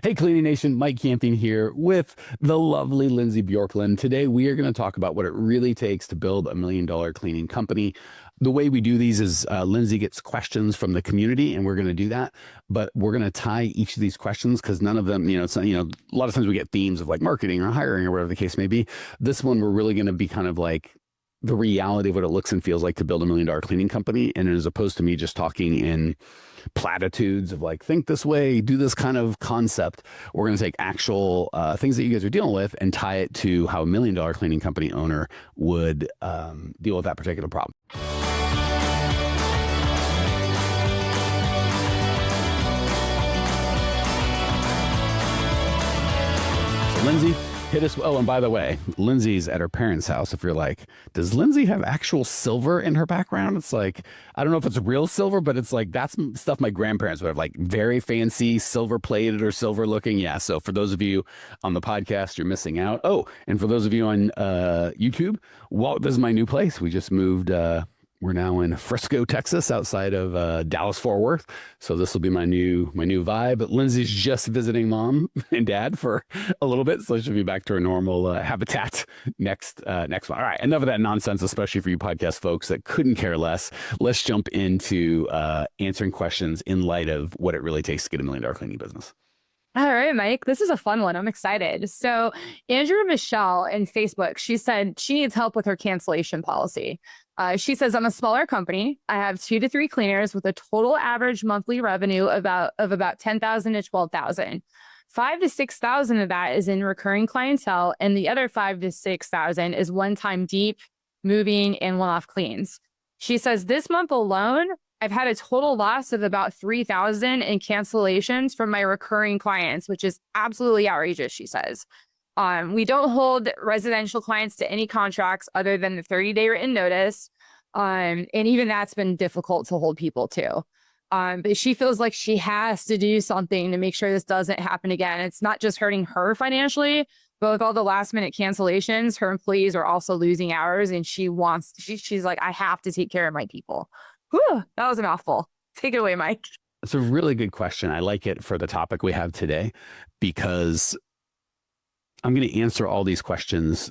Hey, Cleaning Nation, Mike Camping here with the lovely Lindsay Bjorklund. Today, we are going to talk about what it really takes to build $1 million cleaning company. The way we do these is Lindsay gets questions from the community, and we're going to do that. But we're going to tie each of these questions because none of them, a lot of times we get themes of like marketing or hiring or whatever the case may be. This one, we're really going to be kind of like the reality of what it looks and feels like to build $1 million cleaning company. And as opposed to me just talking in platitudes of like, think this way, do this kind of concept, we're going to take actual things that you guys are dealing with and tie it to how $1 million cleaning company owner would deal with that particular problem. So Lindsay, hit us. Oh, and by the way, Lindsay's at her parents' house. If you're like, does Lindsay have actual silver in her background? It's like, I don't know if it's real silver, but it's like, that's stuff my grandparents would have, like very fancy silver plated or silver looking. Yeah. So for those of you on the podcast, you're missing out. Oh, and for those of you on YouTube, well, this is my new place. We just moved. We're now in Frisco, Texas, outside of Dallas, Fort Worth. So this will be my new vibe. But Lindsay's just visiting mom and dad for a little bit, so she'll be back to her normal habitat next one. All right, enough of that nonsense, especially for you podcast folks that couldn't care less. Let's jump into answering questions in light of what it really takes to get $1 million cleaning business. All right, Mike, this is a fun one. I'm excited. So Andrea Michelle in Facebook, she said she needs help with her cancellation policy. She says, I'm a smaller company. I have 2 to 3 cleaners with a total average monthly revenue of about 10,000 to 12,000. 5 to 6,000 of that is in recurring clientele, and the other 5 to 6,000 is one-time deep, moving, and one-off cleans. She says, this month alone, I've had a total loss of about 3,000 in cancellations from my recurring clients, which is absolutely outrageous, she says. We don't hold residential clients to any contracts other than the 30-day written notice. And even that's been difficult to hold people to. But she feels like she has to do something to make sure this doesn't happen again. It's not just hurting her financially, but with all the last minute cancellations, her employees are also losing hours. And she's like, I have to take care of my people. Whew, that was a mouthful. Take it away, Mike. It's a really good question. I like it for the topic we have today because I'm going to answer all these questions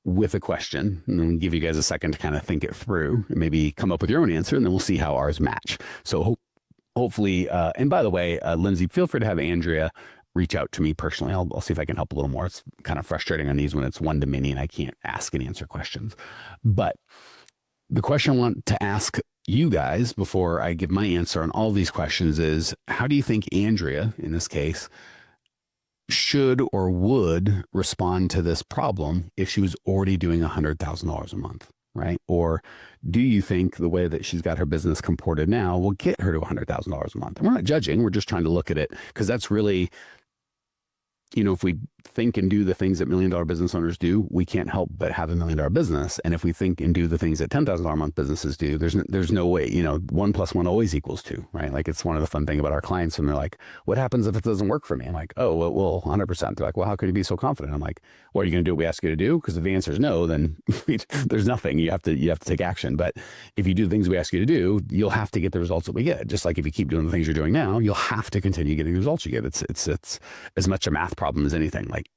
with a question and then give you guys a second to kind of think it through and maybe come up with your own answer, and then we'll see how ours match. So hopefully, and by the way, Lindsay, feel free to have Andrea reach out to me personally. I'll see if I can help a little more. It's kind of frustrating on these when it's one to many and I can't ask and answer questions. But the question I want to ask you guys before I give my answer on all these questions is, how do you think Andrea, in this case, should or would respond to this problem if she was already doing $100,000 a month, right? Or do you think the way that she's got her business comported now will get her to $100,000 a month? And we're not judging. We're just trying to look at it because that's really, if we think and do the things that $1 million business owners do, we can't help but have $1 million business. And if we think and do the things that $10,000 a month businesses do, there's no way, 1 + 1 always equals 2, right? Like it's one of the fun things about our clients when they're like, what happens if it doesn't work for me? I'm like, oh, well, 100%. They're like, well, how could you be so confident? I'm like, well, are you going to do what we ask you to do? Because if the answer is no, then there's nothing. You have to take action. But if you do the things we ask you to do, you'll have to get the results that we get. Just like if you keep doing the things you're doing now, you'll have to continue getting the results you get. It's as much a math problem as anything. Like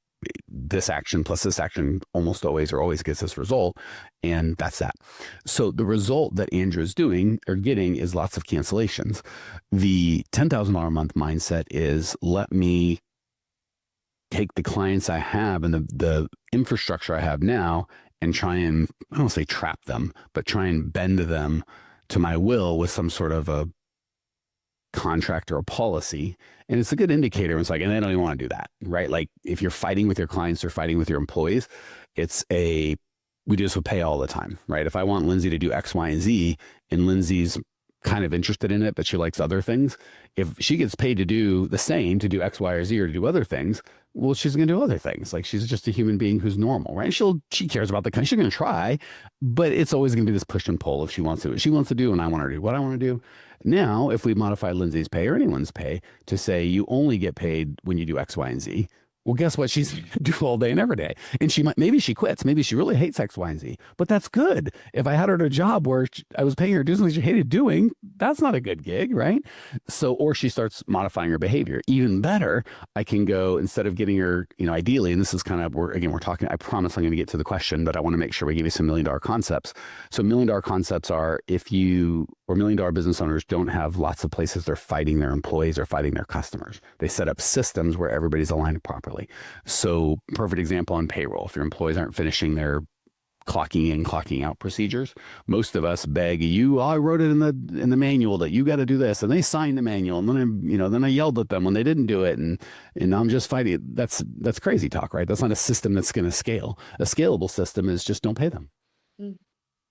this action plus this action almost always gets this result. And that's that. So the result that Andrea is getting is lots of cancellations. The $10,000 a month mindset is, let me take the clients I have and the infrastructure I have now and try and, I don't say trap them, but try and bend them to my will with some sort of a contract or a policy. And it's a good indicator. It's like, and I don't even want to do that, right? Like if you're fighting with your clients or fighting with your employees, we do this with pay all the time, right? If I want Lindsay to do X, Y, and Z, and Lindsay's kind of interested in it, but she likes other things, if she gets paid to do the same, to do X, Y, or Z, or to do other things, well, she's going to do other things. Like she's just a human being who's normal, right? She cares about the kind. She's going to try, but it's always going to be this push and pull if she wants to. What she wants to do, and I want her to do what I want to do. Now, if we modify Lindsay's pay or anyone's pay to say you only get paid when you do X, Y, and Z, Well, guess what? She's do all day and every day. And maybe she quits. Maybe she really hates X, Y, and Z, but that's good. If I had her at a job where I was paying her to do something she hated doing, that's not a good gig, right? So, or she starts modifying her behavior. Even better, I can go, instead of getting her, ideally, and this is kind of, we're talking, I promise I'm going to get to the question, but I want to make sure we give you some $1 million concepts. So $1 million concepts are, if you, or $1 million business owners don't have lots of places they're fighting their employees or fighting their customers. They set up systems where everybody's aligned properly. So perfect example on payroll. If your employees aren't finishing their clocking in, clocking out procedures, most of us beg you, I wrote it in the manual that you got to do this, and they signed the manual, and then I yelled at them when they didn't do it, and I'm just fighting. That's crazy talk, right? That's not a system that's going to scale. A scalable system is just don't pay them.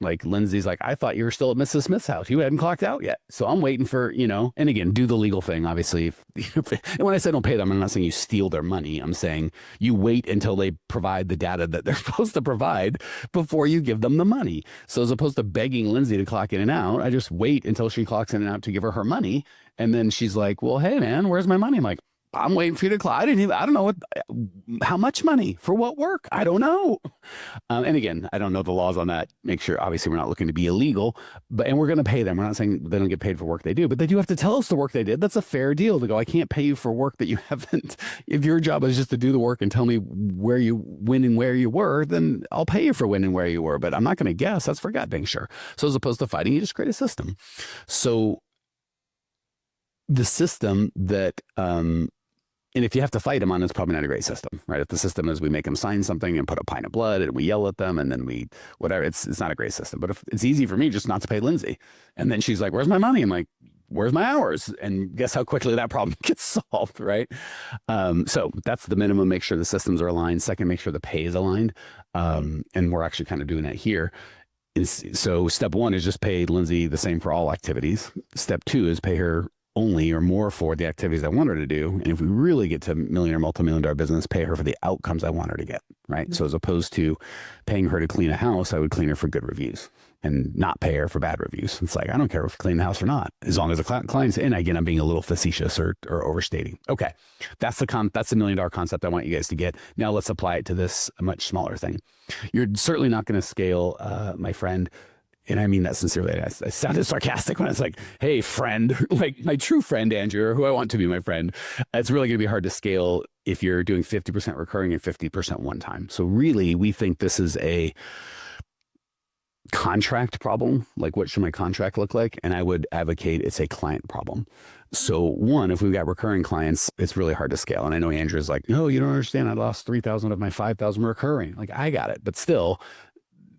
Like Lindsay's like, I thought you were still at Mrs. Smith's house. You hadn't clocked out yet. So I'm waiting for, and again, do the legal thing, obviously. And when I say don't pay them, I'm not saying you steal their money. I'm saying you wait until they provide the data that they're supposed to provide before you give them the money. So as opposed to begging Lindsay to clock in and out, I just wait until she clocks in and out to give her money. And then she's like, well, hey man, where's my money? I'm like, I'm waiting for you to clock. I don't know how much money for what work. I don't know. And again, I don't know the laws on that. Make sure, obviously, we're not looking to be illegal, and we're going to pay them. We're not saying they don't get paid for work they do, but they do have to tell us the work they did. That's a fair deal to go, I can't pay you for work that you haven't. If your job is just to do the work and tell me when and where you were, then I'll pay you for when and where you were, but I'm not going to guess. That's for God dang sure. So as opposed to fighting, you just create a system. So the system that, and if you have to fight them on, it's probably not a great system, right? If the system is we make them sign something and put a pint of blood and we yell at them and then we, whatever, it's not a great system. But if it's easy for me just not to pay Lindsay. And then she's like, where's my money? I'm like, where's my hours? And guess how quickly that problem gets solved, right? So that's the minimum. Make sure the systems are aligned. Second, make sure the pay is aligned. And we're actually kind of doing that here. So step one is just pay Lindsay the same for all activities. Step two is pay her only or more for the activities I want her to do. And if we really get to million or multi-million dollar business, pay her for the outcomes I want her to get, right? So as opposed to paying her to clean a house, I would clean her for good reviews and not pay her for bad reviews. It's like, I don't care if you clean the house or not, as long as the client's in. Again, I'm being a little facetious or overstating. Okay. That's the $1 million concept I want you guys to get. Now let's apply it to this much smaller thing. You're certainly not going to scale, my friend. And I mean that sincerely. I sounded sarcastic when I was like, hey, friend, like my true friend, Andrew, or who I want to be my friend. It's really going to be hard to scale if you're doing 50% recurring and 50% one time. So really, we think this is a contract problem. Like, what should my contract look like? And I would advocate it's a client problem. So one, if we've got recurring clients, it's really hard to scale. And I know Andrew's like, no, you don't understand. I lost 3,000 of my 5,000 recurring. Like, I got it. But still,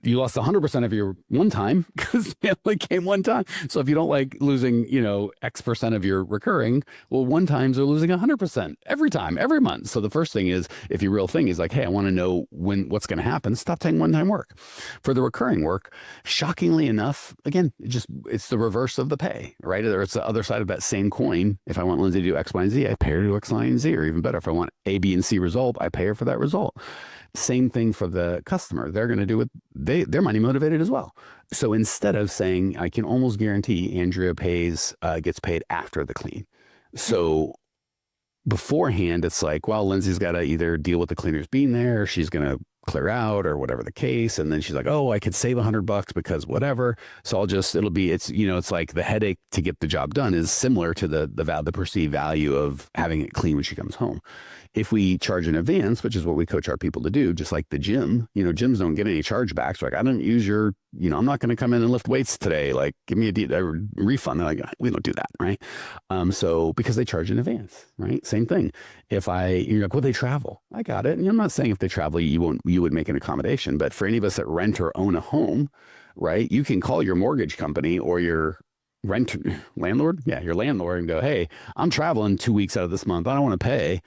you lost 100% of your one time because it only came one time. So if you don't like losing, X percent of your recurring, well, one times are losing 100% every time, every month. So the first thing is, if your real thing is like, hey, I want to know what's going to happen, stop taking one-time work. For the recurring work, shockingly enough, again, it's the reverse of the pay, right? Or it's the other side of that same coin. If I want Lindsay to do X, Y, and Z, I pay her to do X, Y, and Z. Or even better, if I want A, B, and C result, I pay her for that result. Same thing for the customer. They're going to do it. They're money motivated as well. So instead of saying, I can almost guarantee Andrea gets paid after the clean. So beforehand, it's like, well, Lindsay's got to either deal with the cleaners being there, or she's going to clear out or whatever the case. And then she's like, oh, I could save $100 because whatever. So it's like the headache to get the job done is similar to the perceived value of having it clean when she comes home. If we charge in advance, which is what we coach our people to do, just like the gym, gyms don't get any chargebacks. Like, I don't use I'm not going to come in and lift weights today. Like, give me a refund. They're like, we don't do that. Right. So because they charge in advance, right? Same thing. If you're like, well, they travel. I got it. And I'm not saying if they travel, you would make an accommodation, but for any of us that rent or own a home, right, you can call your mortgage company or your landlord. Yeah. Your landlord and go, hey, I'm traveling 2 weeks out of this month. I don't want to pay.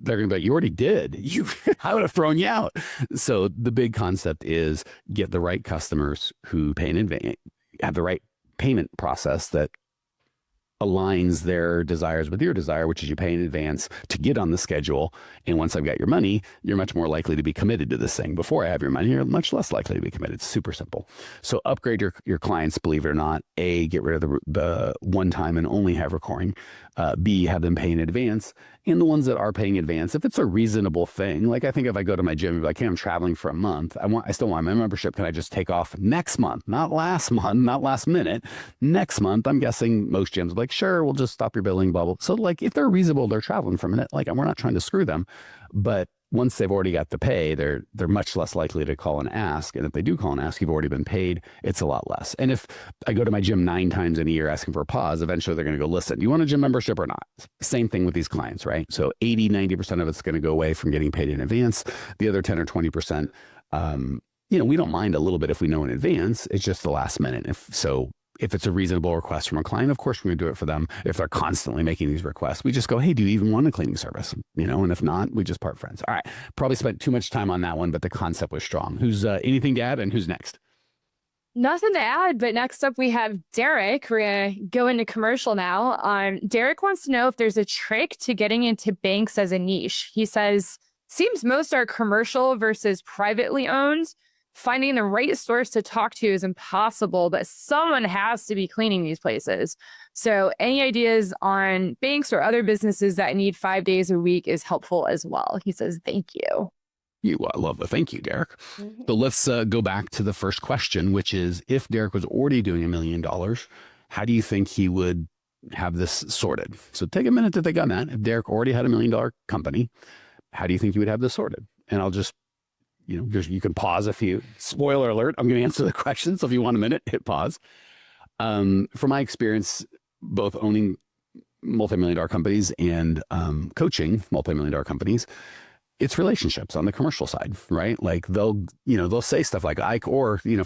They're going to be like, you already did. I would have thrown you out. So the big concept is get the right customers who pay in advance, have the right payment process that aligns their desires with your desire, which is you pay in advance to get on the schedule. And once I've got your money, you're much more likely to be committed to this thing. Before I have your money, you're much less likely to be committed. It's super simple. So upgrade your clients, believe it or not. Get rid of the one time and only have recurring. B, have them pay in advance. And the ones that are paying advance, if it's a reasonable thing, like I think if I go to my gym and be like, hey, I'm traveling for a month, I still want my membership. Can I just take off next month? Not last month, not last minute. Next month, I'm guessing most gyms are like, sure, we'll just stop your billing bubble. So like if they're reasonable, they're traveling for a minute. Like we're not trying to screw them. But once they've already got the pay, they're much less likely to call and ask. And if they do call and ask, you've already been paid, it's a lot less. And if I go to my gym 9 times in a year asking for a pause, eventually they're going to go, listen, do you want a gym membership or not? Same thing with these clients, right? So 80-90% of it's going to go away from getting paid in advance. The other 10 or 20%, we don't mind a little bit if we know in advance. It's just the last minute. If it's a reasonable request from a client, of course, we're going to do it for them. If they're constantly making these requests, we just go, hey, do you even want a cleaning service? And if not, we just part friends. All right. Probably spent too much time on that one, but the concept was strong. Who's anything to add and who's next? Nothing to add, but next up we have Derek. We're going to go into commercial now. Derek wants to know if there's a trick to getting into banks as a niche. He says, seems most are commercial versus privately owned. Finding the right source to talk to is impossible, but someone has to be cleaning these places. So any ideas on banks or other businesses that need 5 days a week is helpful as well. He says, thank you. I love the thank you, Derek. Mm-hmm. So let's go back to the first question, which is if Derek was already doing $1 million, how do you think he would have this sorted? So take a minute to think on that. If Derek already had $1 million company, how do you think he would have this sorted? And I'll just you can pause if you, spoiler alert, I'm going to answer the question. So if you want a minute, hit pause. From my experience, both owning multi-million-dollar companies and coaching multi-million-dollar companies, it's relationships on the commercial side, right? Like they'll say stuff like, if I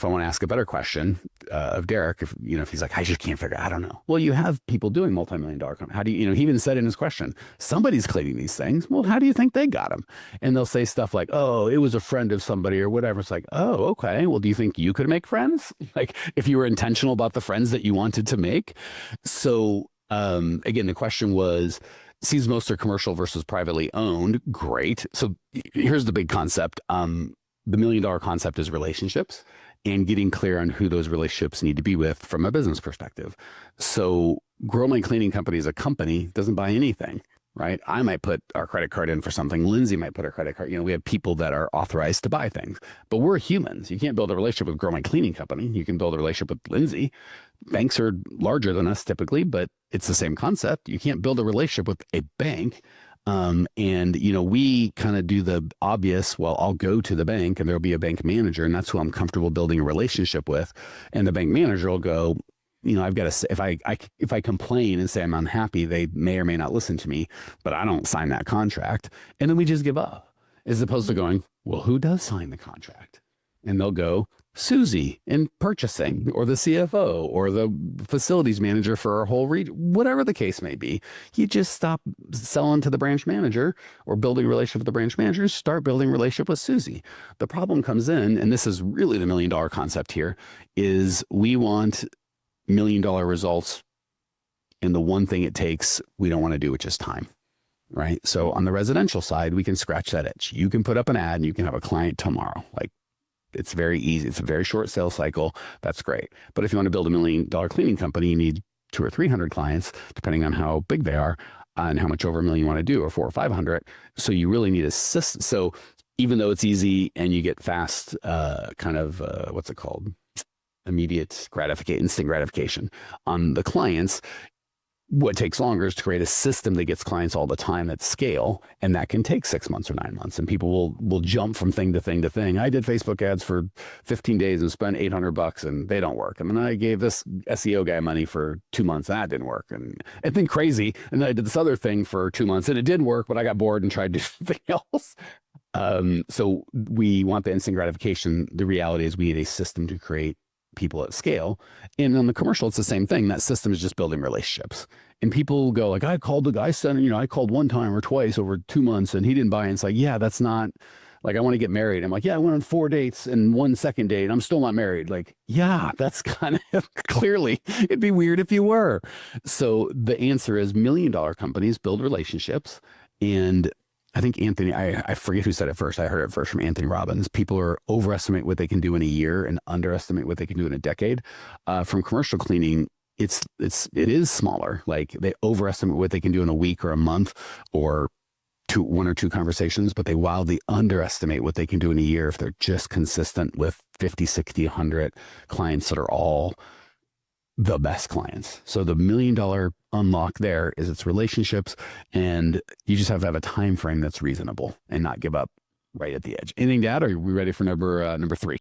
want to ask a better question of Derek, if he's like, I just can't figure out, I don't know. Well, you have people doing multi-million-dollar companies. How do he even said in his question, somebody's cleaning these things. Well, how do you think they got them? And they'll say stuff like, oh, it was a friend of somebody or whatever. It's like, oh, okay. Well, do you think you could make friends? Like if you were intentional about the friends that you wanted to make? So again, the question was, sees most are commercial versus privately owned. Great. So here's the big concept. The $1 million concept is relationships and getting clear on who those relationships need to be with from a business perspective. So Grow My Cleaning Company as a company doesn't buy anything, right? I might put our credit card in for something. Lindsay might put her credit card. We have people that are authorized to buy things, but we're humans. You can't build a relationship with Grow My Cleaning Company. You can build a relationship with Lindsay. Banks are larger than us typically, but it's the same concept. You can't build a relationship with a bank. We kind of do the obvious, well, I'll go to the bank and there'll be a bank manager and that's who I'm comfortable building a relationship with. And the bank manager will go, I've got to, if I complain and say I'm unhappy, they may or may not listen to me, but I don't sign that contract. And then we just give up as opposed to going, well, who does sign the contract? And they'll go, Susie in purchasing or the CFO or the facilities manager for our whole region, whatever the case may be. You just stop selling to the branch manager or building a relationship with the branch manager, start building a relationship with Susie. The problem comes in, and this is really the $1 million concept here, is we want $1 million results. And the one thing it takes, we don't want to do, which is time. Right. So on the residential side, we can scratch that itch. You can put up an ad and you can have a client tomorrow. Like, it's very easy. It's a very short sales cycle. That's great. But if you want to build $1 million cleaning company, you need 200 or 300 clients, depending on how big they are and how much over $1 million you want to do, or 400 or 500. So you really need a system. So even though it's easy and you get fast, what's it called? Immediate gratification, instant gratification on the clients. What takes longer is to create a system that gets clients all the time at scale. And that can take 6 months or 9 months. And people will jump from thing to thing to thing. I did Facebook ads for 15 days and spent $800 and they don't work. And then I gave this SEO guy money for 2 months and that didn't work. And it's been crazy. And then I did this other thing for 2 months and it did work, but I got bored and tried to do something else. So we want the instant gratification. The reality is we need a system to create people at scale. And on the commercial, it's the same thing. That system is just building relationships. And people go like, I called the guy, I called one time or twice over 2 months and he didn't buy. And it's like, yeah, that's not like, I want to get married. I'm like, yeah, I went on 4 dates and 1 second date. I'm still not married. Like, yeah, that's kind of clearly, it'd be weird if you were. So the answer is $1 million companies build relationships. And I think Anthony, I forget who said it first. I heard it first from Anthony Robbins. People are overestimate what they can do in a year and underestimate what they can do in a decade. From commercial cleaning, it is smaller. Like they overestimate what they can do in a week or a month or one or two conversations, but they wildly underestimate what they can do in a year if they're just consistent with 50, 60, 100 clients that are all the best clients. So the $1 million unlock there is its relationships, and you just have to have a time frame that's reasonable and not give up right at the edge. Anything to add? Or are we ready for number 3?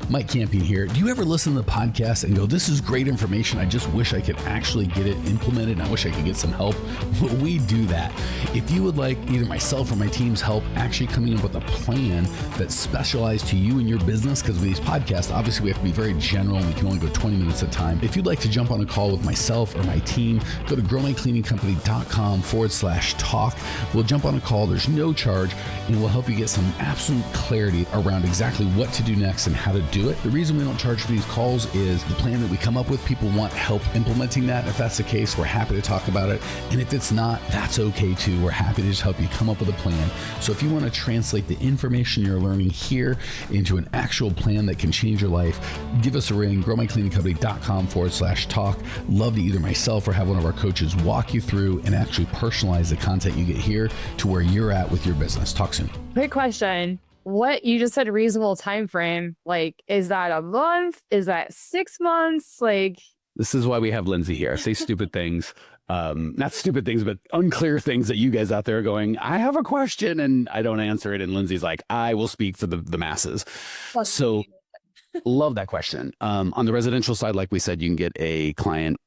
Mike Campion here. Do you ever listen to the podcast and go, this is great information, I just wish I could actually get it implemented, and I wish I could get some help? Well, we do that. If you would like either myself or my team's help actually coming up with a plan that's specialized to you and your business, because with these podcasts, obviously we have to be very general and we can only go 20 minutes at a time. If you'd like to jump on a call with myself or my team, go to growmycleaningcompany.com/talk. We'll jump on a call. There's no charge, and we'll help you get some absolute clarity around exactly what to do next and how to do it. The reason we don't charge for these calls is the plan that we come up with, people want help implementing that. If that's the case, we're happy to talk about it. And if it's not, that's okay too. We're happy to just help you come up with a plan. So if you want to translate the information you're learning here into an actual plan that can change your life, give us a ring, growmycleaningcompany.com/talk. Love to either myself or have one of our coaches walk you through and actually personalize the content you get here to where you're at with your business. Talk soon. Great question. What you just said, reasonable time frame, like, is that a month? Is that 6 months? Like, this is why we have Lindsay here. Say stupid things, not stupid things, but unclear things that you guys out there are going, I have a question and I don't answer it. And Lindsay's like, I will speak for the masses. So love that question. On the residential side, like we said, you can get a client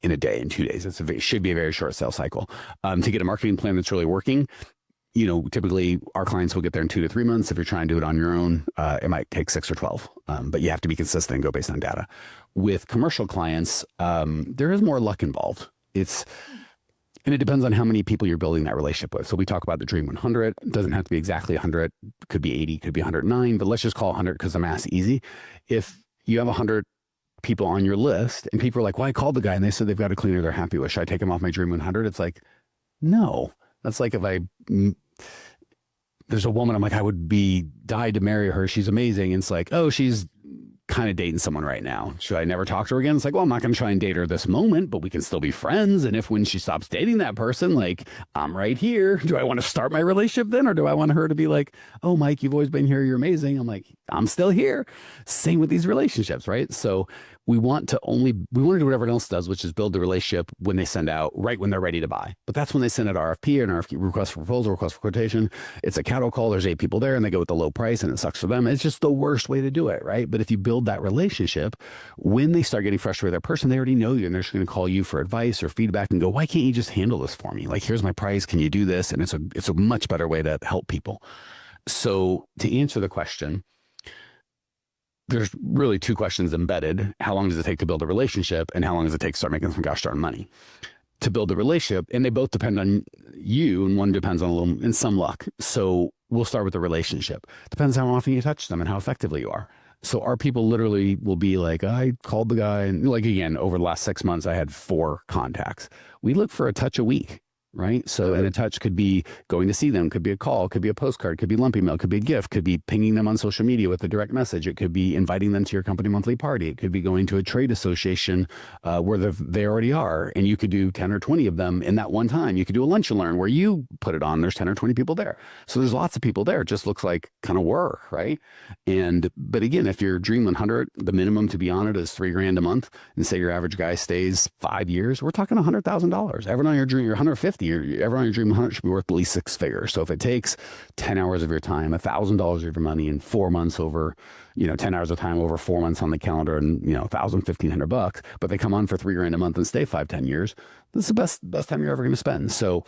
in a day, in 2 days. It should be a very short sales cycle. To get a marketing plan that's really working, typically our clients will get there in 2 to 3 months. If you're trying to do it on your own, it might take 6 or 12, but you have to be consistent and go based on data. With commercial clients, there is more luck involved. And it depends on how many people you're building that relationship with. So we talk about the Dream 100. It doesn't have to be exactly 100. It could be 80, could be 109, but let's just call 100 because the math's easy. If you have 100 people on your list and people are like, well, I called the guy and they said they've got a cleaner they're happy with. Should I take them off my Dream 100? It's like, no. That's like if there's a woman, I'm like, I would die to marry her. She's amazing. And it's like, oh, she's kind of dating someone right now. Should I never talk to her again? It's like, well, I'm not going to try and date her this moment, but we can still be friends. And if when she stops dating that person, like, I'm right here. Do I want to start my relationship then? Or do I want her to be like, oh, Mike, you've always been here. You're amazing. I'm like, I'm still here. Same with these relationships, right? So we want to do what everyone else does, which is build the relationship when they send out, right when they're ready to buy. But that's when they send out RFP, an RFQ, request for proposal, request for quotation. It's a cattle call. There's 8 people there and they go with the low price and it sucks for them. It's just the worst way to do it, right? But if you build that relationship, when they start getting frustrated with that person, they already know you and they're just going to call you for advice or feedback and go, why can't you just handle this for me? Like, here's my price. Can you do this? And it's a much better way to help people. So to answer the question, there's really 2 questions embedded. How long does it take to build a relationship? And how long does it take to start making some gosh darn money? To build a relationship, and they both depend on you, and one depends on some luck. So we'll start with the relationship. Depends how often you touch them and how effectively you are. So our people literally will be like, I called the guy, and like, again, over the last 6 months, I had 4 contacts. We look for a touch a week. Right. So, and a touch could be going to see them, could be a call, could be a postcard, could be lumpy mail, could be a gift, could be pinging them on social media with a direct message. It could be inviting them to your company monthly party. It could be going to a trade association where they already are. And you could do 10 or 20 of them in that one time. You could do a lunch and learn where you put it on. There's 10 or 20 people there. So there's lots of people there. It just looks like kind of were. Right. But again, if you're Dream 100, the minimum to be on it is $3,000 a month. And say your average guy stays 5 years, we're talking $100,000. Everyone on your Dream, you're 150. Everyone on your Dream 100 should be worth at least 6 figures. So if it takes 10 hours of your time, $1,000 of your money in 4 months over, 10 hours of time over 4 months on the calendar and, $1,000, $1,500, but they come on for $3,000 a month and stay 5-10 years, that's the best time you're ever going to spend. So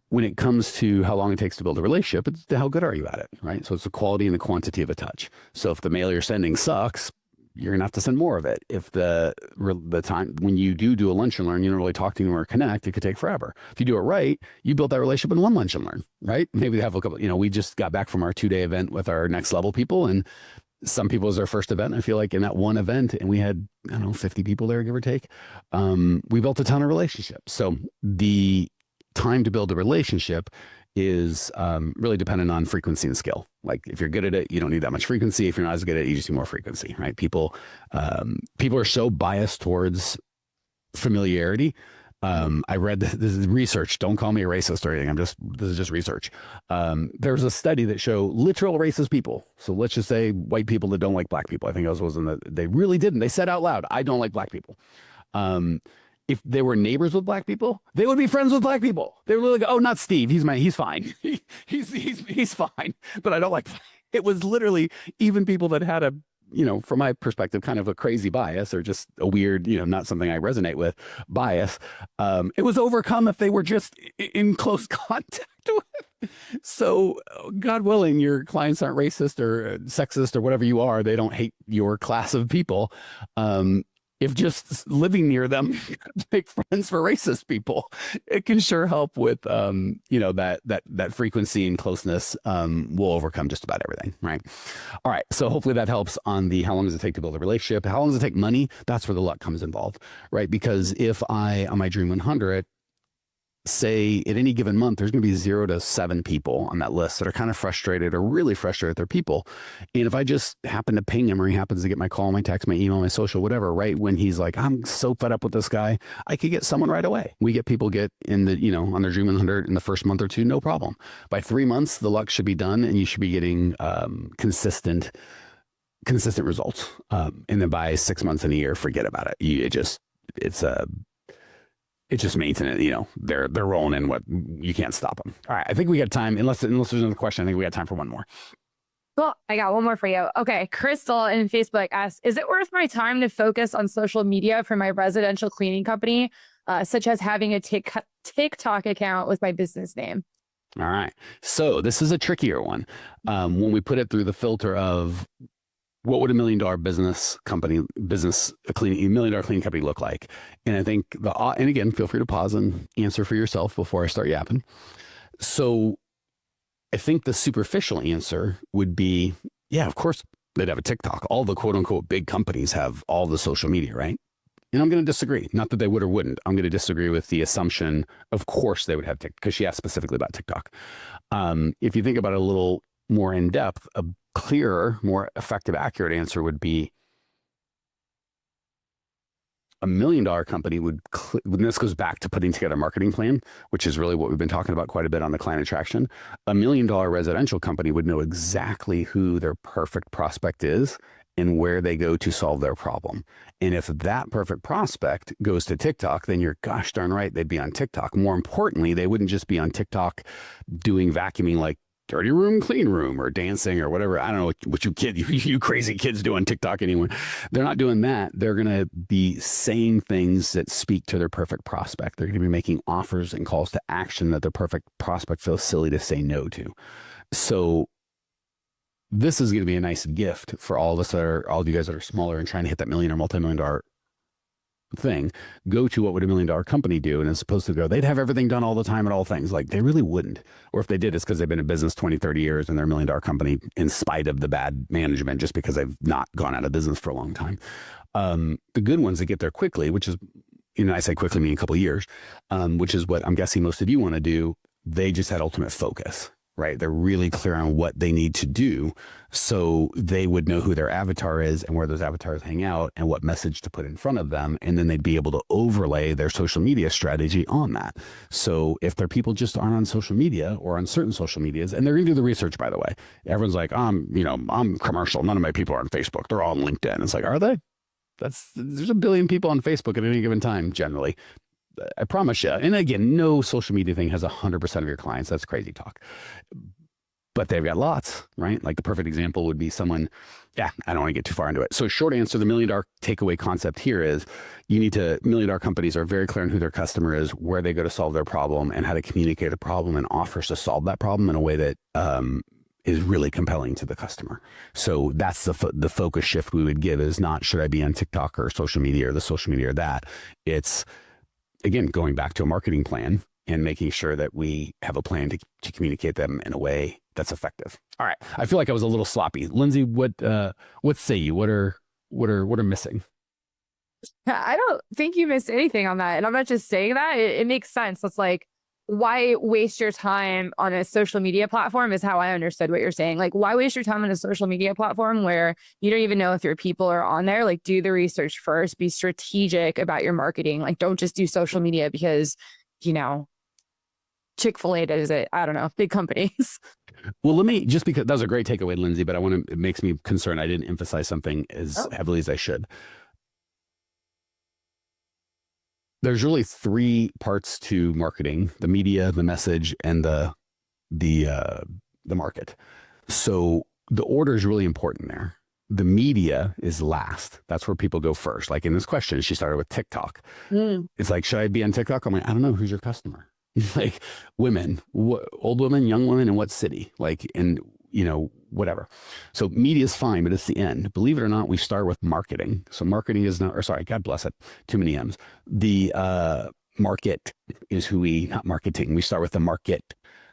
when it comes to how long it takes to build a relationship, it's how good are you at it, right? So it's the quality and the quantity of a touch. So if the mail you're sending sucks, you're gonna have to send more of it. If the time when you do a lunch and learn, you don't really talk to them or connect, it could take forever. If you do it right, you build that relationship in one lunch and learn, right? Maybe they have a couple, we just got back from our 2-day event with our next level people, and some people is their first event. I feel like in that one event, and we had, 50 people there, give or take. We built a ton of relationships. So the time to build a relationship is really dependent on frequency and skill. Like if you're good at it, you don't need that much frequency. If you're not as good at it, you just need more frequency, right? People are so biased towards familiarity. I read this is research. Don't call me a racist or anything. This is just research. There's a study that show literal racist people. So let's just say white people that don't like black people. I think it was they really didn't. They said out loud, I don't like black people. If they were neighbors with black people, they would be friends with black people. They were like, oh, not Steve. He's fine. he's fine. But I don't like, it was literally even people that had a, from my perspective, kind of a crazy bias or just a weird, not something I resonate with bias. It was overcome if they were just in close contact with. So God willing, your clients aren't racist or sexist or whatever you are. They don't hate your class of people. If just living near them, make friends for racist people, it can sure help with, that frequency and closeness will overcome just about everything, right? All right, so hopefully that helps on the how long does it take to build a relationship? How long does it take money? That's where the luck comes involved, right? Because if I, on my Dream 100, say at any given month, there's going to be 0 to 7 people on that list that are kind of frustrated or really frustrated with their people. And if I just happen to ping him or he happens to get my call, my text, my email, my social, whatever, right when he's like, I'm so fed up with this guy, I could get someone right away. We get people get in the, on their Dream 100 in the first month or two, no problem. By 3 months, the luck should be done and you should be getting consistent results. And then by 6 months and a year, forget about it. It's just maintenance, they're rolling in what you can't stop them. All right. I think we got time, unless there's another question. I think we got time for one more. Cool. I got one more for you. Okay. Crystal in Facebook asks, is it worth my time to focus on social media for my residential cleaning company, such as having a TikTok account with my business name? All right. So this is a trickier one. When we put it through the filter of what would $1 million $1 million cleaning company look like? And I think and again, feel free to pause and answer for yourself before I start yapping. So I think the superficial answer would be, yeah, of course they'd have a TikTok. All the quote unquote big companies have all the social media, right? And I'm going to disagree. Not that they would or wouldn't. I'm going to disagree with the assumption, of course they would have TikTok, because she asked specifically about TikTok. If you think about it a little more in depth, a clearer, more effective, accurate answer would be $1 million company would, and this goes back to putting together a marketing plan, which is really what we've been talking about quite a bit on the client attraction. $1 million residential company would know exactly who their perfect prospect is and where they go to solve their problem. And if that perfect prospect goes to TikTok, then you're gosh darn right, they'd be on TikTok. More importantly, they wouldn't just be on TikTok doing vacuuming like dirty room, clean room, or dancing or whatever. I don't know what you crazy kids do on TikTok anyway. They're not doing that. They're going to be saying things that speak to their perfect prospect. They're going to be making offers and calls to action that their perfect prospect feels silly to say no to. So this is going to be a nice gift for all of us all of you guys that are smaller and trying to hit that million or multi-million dollar thing. Go to what would $1 million company do, and as opposed to they'd have everything done all the time at all things. Like they really wouldn't. Or if they did, it's because they've been in business 20, 30 years and they're $1 million company in spite of the bad management, just because they've not gone out of business for a long time. The good ones that get there quickly, which is, I say quickly meaning a couple of years, which is what I'm guessing most of you want to do. They just had ultimate focus, right? They're really clear on what they need to do, so they would know who their avatar is and where those avatars hang out and what message to put in front of them. And then they'd be able to overlay their social media strategy on that. So if their people just aren't on social media or on certain social medias, and they're going to do the research, by the way, everyone's like, I'm commercial. None of my people are on Facebook. They're all on LinkedIn. It's like, are they? There's 1 billion people on Facebook at any given time, generally. I promise you. And again, no social media thing has 100% of your clients. That's crazy talk. But they've got lots, right? Like the perfect example would be someone, I don't want to get too far into it. So short answer, the $1 million takeaway concept here is $1 million companies are very clear on who their customer is, where they go to solve their problem, and how to communicate a problem and offers to solve that problem in a way that is really compelling to the customer. So that's the focus shift we would give, is not should I be on TikTok or social media or the social media or that. It's, again, going back to a marketing plan and making sure that we have a plan to communicate them in a way that's effective. All right. I feel like I was a little sloppy. Lindsay, what say you? What are missing? I don't think you missed anything on that. And I'm not just saying that. It makes sense. It's like why waste your time on a social media platform is how I understood what you're saying. Like, why waste your time on a social media platform where you don't even know if your people are on there? Like, do the research first, be strategic about your marketing. Like, don't just do social media because, you know, Chick-fil-A does it. I don't know, big companies. Well, let me, just because that was a great takeaway, Lindsay, but it makes me concerned I didn't emphasize something as heavily as I should. There's really three parts to marketing: the media, the message, and the market. So the order is really important there. The media is last. That's where people go first. Like in this question, she started with TikTok. It's like, should I be on TikTok? I'm like, I don't know. Who's your customer? Like women, old women, young women, in what city? Like, and you know, whatever. So media is fine, but it's the end. Believe it or not, we start with marketing. So marketing is not, or sorry, God bless it, too many M's. The market is who not marketing. We start with the market.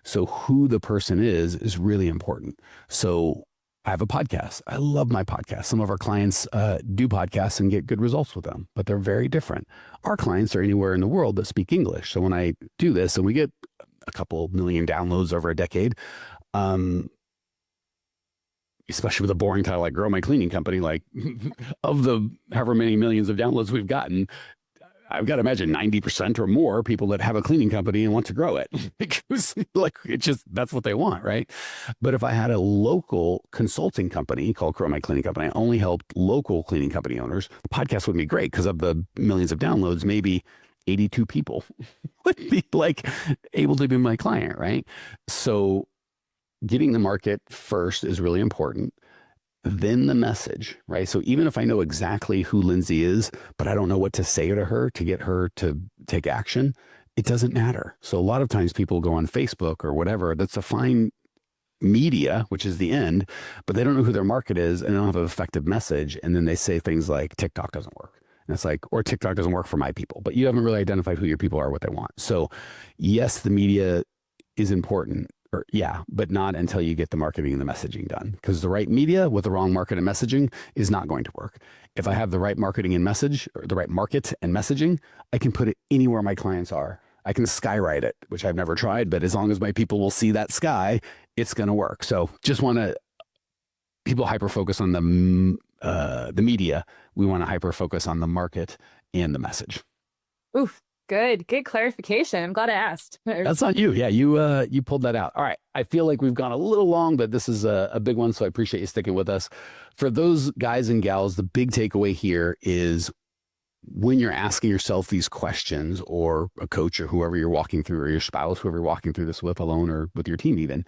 So who the person is really important. So I have a podcast. I love my podcast. Some of our clients do podcasts and get good results with them, but they're very different. Our clients are anywhere in the world that speak English. So when I do this and we get a couple million downloads over a decade, especially with a boring title like Grow My Cleaning Company, like of the however many millions of downloads we've gotten, I've got to imagine 90% or more people that have a cleaning company and want to grow it because like it's just, that's what they want. Right. But if I had a local consulting company called Grow My Cleaning Company, I only helped local cleaning company owners. The podcast would be great because of the millions of downloads, maybe 82 people would be like able to be my client. Right. So getting the market first is really important. Then the message, right? So even if I know exactly who Lindsay is, but I don't know what to say to her to get her to take action, it doesn't matter. So a lot of times people go on Facebook or whatever, that's a fine media, which is the end, but they don't know who their market is and they don't have an effective message. And then they say things like TikTok doesn't work. And it's like, or TikTok doesn't work for my people, but you haven't really identified who your people are, what they want. So yes, the media is important. But not until you get the marketing and the messaging done. Because the right media with the wrong market and messaging is not going to work. If I have the right marketing and message, or the right market and messaging, I can put it anywhere my clients are. I can skywrite it, which I've never tried, but as long as my people will see that sky, it's going to work. So just want to, people hyper focus on the media. We want to hyper focus on the market and the message. Oof. Good clarification. I'm glad I asked. That's on you. Yeah, you pulled that out. All right. I feel like we've gone a little long, but this is a big one, so I appreciate you sticking with us. For those guys and gals, the big takeaway here is when you're asking yourself these questions, or a coach or whoever you're walking through, or your spouse, whoever you're walking through this with alone or with your team even,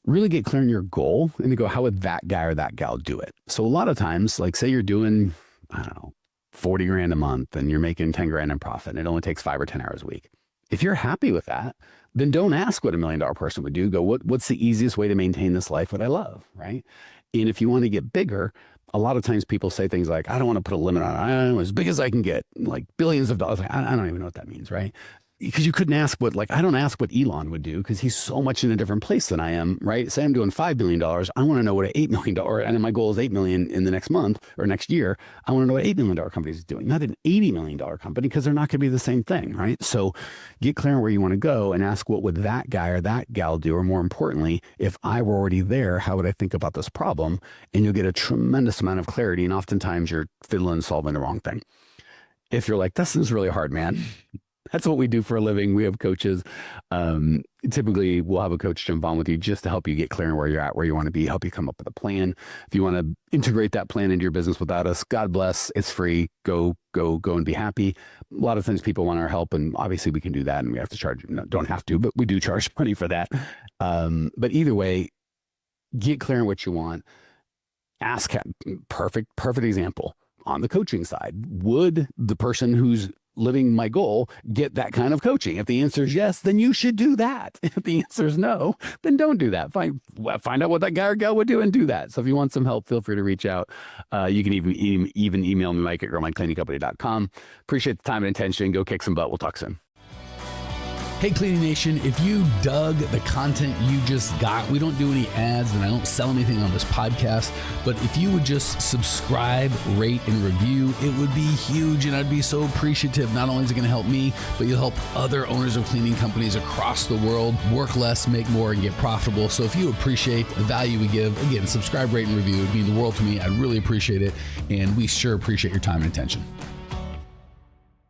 really get clear on your goal and to go, how would that guy or that gal do it? So a lot of times, like say you're doing, I don't know, 40 grand a month and you're making 10 grand in profit and it only takes 5 or 10 hours a week. If you're happy with that, then don't ask what $1 million person would do. Go, what's the easiest way to maintain this life that I love, right? And if you want to get bigger, a lot of times people say things like, I don't want to put a limit on it. I don't know, as big as I can get, like billions of dollars. I don't even know what that means, right? Because you couldn't ask I don't ask what Elon would do because he's so much in a different place than I am, right? Say I'm doing $5 billion. I want to know what an $8 million, and my goal is $8 million in the next month or next year. I want to know what $8 million company is doing, not an $80 million company, because they're not going to be the same thing, right? So get clear on where you want to go and ask what would that guy or that gal do? Or more importantly, if I were already there, how would I think about this problem? And you'll get a tremendous amount of clarity. And oftentimes you're fiddling and solving the wrong thing. If you're like, this is really hard, man. That's what we do for a living. We have coaches. Typically, we'll have a coach jump on with you just to help you get clear on where you're at, where you want to be, help you come up with a plan. If you want to integrate that plan into your business without us, God bless. It's free. Go and be happy. A lot of times people want our help, and obviously we can do that, and we have to charge. No, don't have to, but we do charge money for that. But either way, get clear on what you want. Ask. Perfect example on the coaching side. Would the person who's living my goal get that kind of coaching? If the answer is yes, then you should do that. If the answer is no, then don't do that. Find out what that guy or gal would do and do that. So if you want some help, feel free to reach out. You can even email me, Mike@growmycleaningcompany.com. Appreciate the time and attention. Go kick some butt. We'll talk soon. Hey, Cleaning Nation, if you dug the content you just got, we don't do any ads and I don't sell anything on this podcast, but if you would just subscribe, rate, and review, it would be huge and I'd be so appreciative. Not only is it going to help me, but you'll help other owners of cleaning companies across the world work less, make more, and get profitable. So if you appreciate the value we give, again, subscribe, rate, and review. It would mean the world to me. I'd really appreciate it. And we sure appreciate your time and attention.